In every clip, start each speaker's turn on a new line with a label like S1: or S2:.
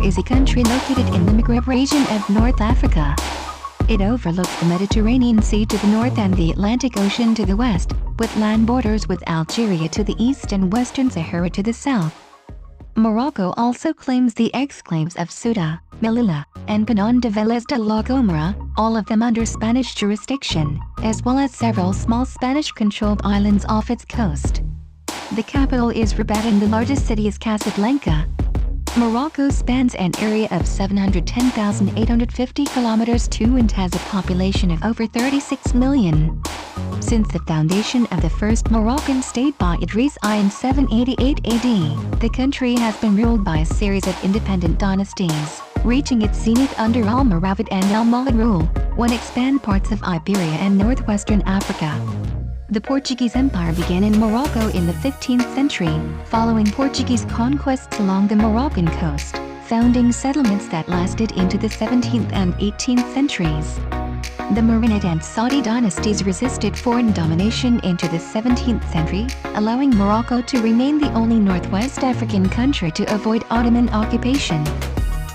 S1: is a country located in the Maghreb region of North Africa. It overlooks the Mediterranean Sea to the north and the Atlantic Ocean to the west, with land borders with Algeria to the east and Western Sahara to the south. Morocco also claims the exclaves of Ceuta, Melilla, and Peñón de Vélez de la Gomera, all of them under Spanish jurisdiction, as well as several small Spanish-controlled islands off its coast. The capital is Rabat and the largest city is Casablanca. Morocco spans an area of 710,850 kilometers II and has a population of over 36 million. Since the foundation of the first Moroccan state by Idris I in 788 AD, the country has been ruled by a series of independent dynasties, reaching its zenith under Almoravid and Almohad rule, when it spanned parts of Iberia and northwestern Africa. The Portuguese Empire began in Morocco in the 15th century, following Portuguese conquests along the Moroccan coast, founding settlements that lasted into the 17th and 18th centuries. The Marinid and Saudi dynasties resisted foreign domination into the 17th century, allowing Morocco to remain the only Northwest African country to avoid Ottoman occupation.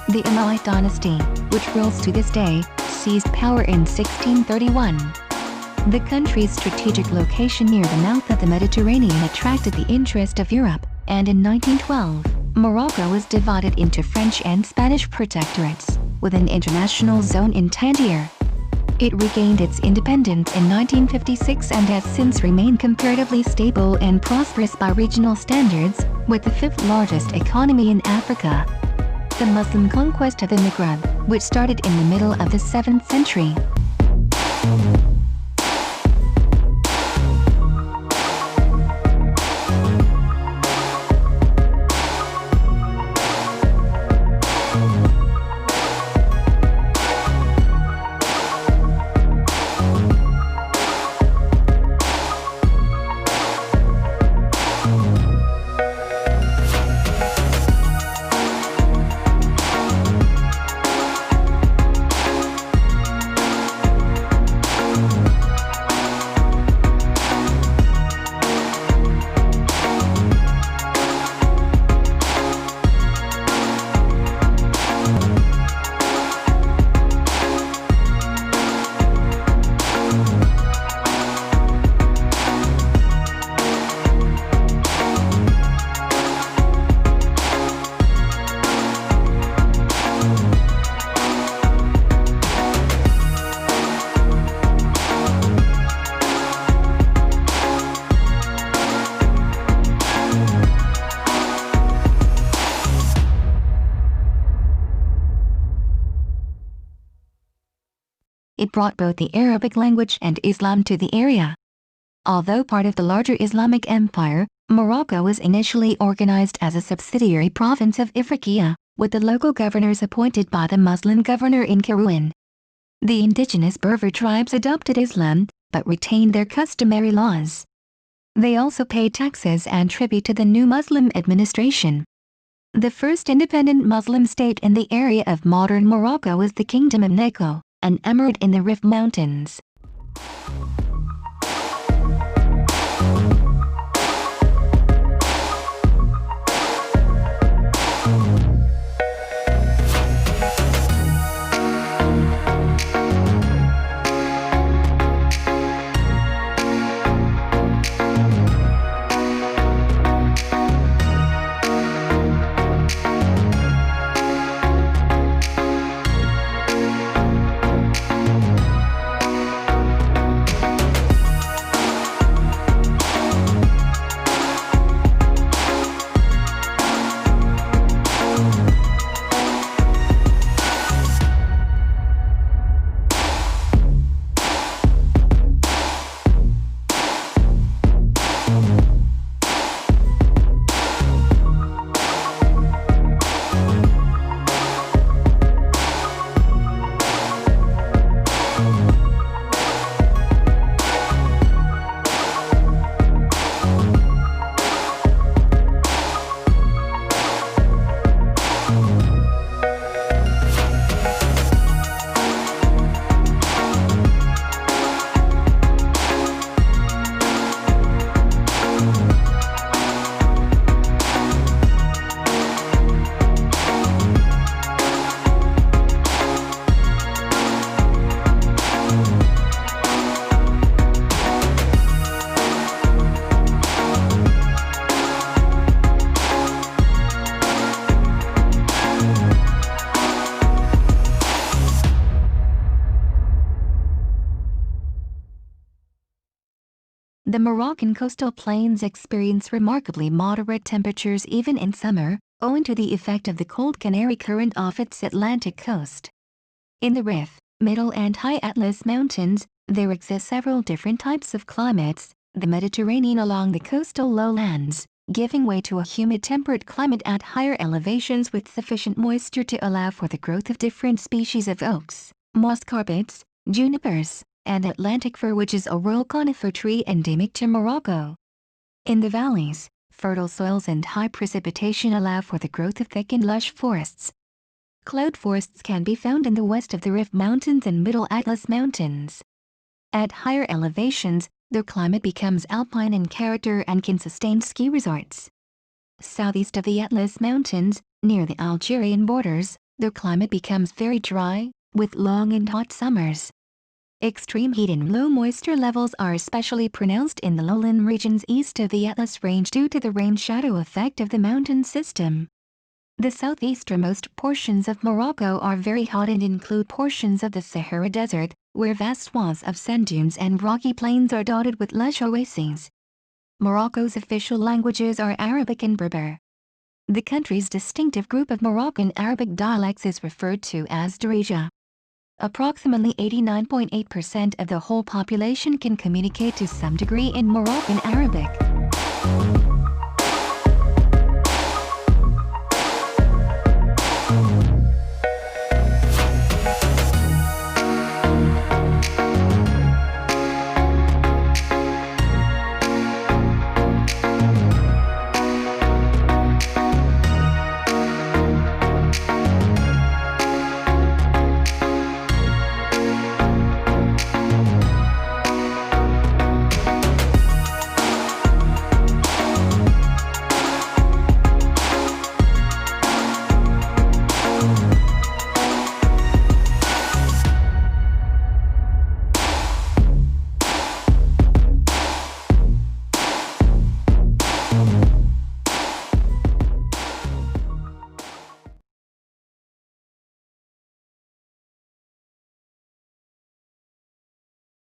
S1: The Umayyad dynasty, which rules to this day, seized power in 1631. The country's strategic location near the mouth of the Mediterranean attracted the interest of Europe, and in 1912, Morocco was divided into French and Spanish protectorates, with an international zone in Tangier. It regained its independence in 1956 and has since remained comparatively stable and prosperous by regional standards, with the fifth largest economy in Africa. The Muslim conquest of the Maghreb, which started in the middle of the 7th century. It brought both the Arabic language and Islam to the area. Although part of the larger Islamic empire, Morocco was initially organized as a subsidiary province of Ifriqiya, with the local governors appointed by the Muslim governor in Kairouan. The indigenous Berber tribes adopted Islam, but retained their customary laws. They also paid taxes and tribute to the new Muslim administration. The first independent Muslim state in the area of modern Morocco was the Kingdom of Neko, an emirate in the Rif Mountains. The Moroccan coastal plains experience remarkably moderate temperatures even in summer, owing to the effect of the cold Canary Current off its Atlantic coast. In the Rif, Middle and High Atlas Mountains, there exist several different types of climates, the Mediterranean along the coastal lowlands, giving way to a humid temperate climate at higher elevations with sufficient moisture to allow for the growth of different species of oaks, moss carpets, junipers, and Atlantic fir, which is a royal conifer tree endemic to Morocco. In the valleys, fertile soils and high precipitation allow for the growth of thick and lush forests. Cloud forests can be found in the west of the Rif Mountains and Middle Atlas Mountains. At higher elevations, their climate becomes alpine in character and can sustain ski resorts. Southeast of the Atlas Mountains, near the Algerian borders, their climate becomes very dry, with long and hot summers. Extreme heat and low moisture levels are especially pronounced in the lowland regions east of the Atlas Range due to the rain-shadow effect of the mountain system. The southeasternmost portions of Morocco are very hot and include portions of the Sahara Desert, where vast swaths of sand dunes and rocky plains are dotted with lush oases. Morocco's official languages are Arabic and Berber. The country's distinctive group of Moroccan Arabic dialects is referred to as Darija. Approximately 89.8% of the whole population can communicate to some degree in Moroccan Arabic.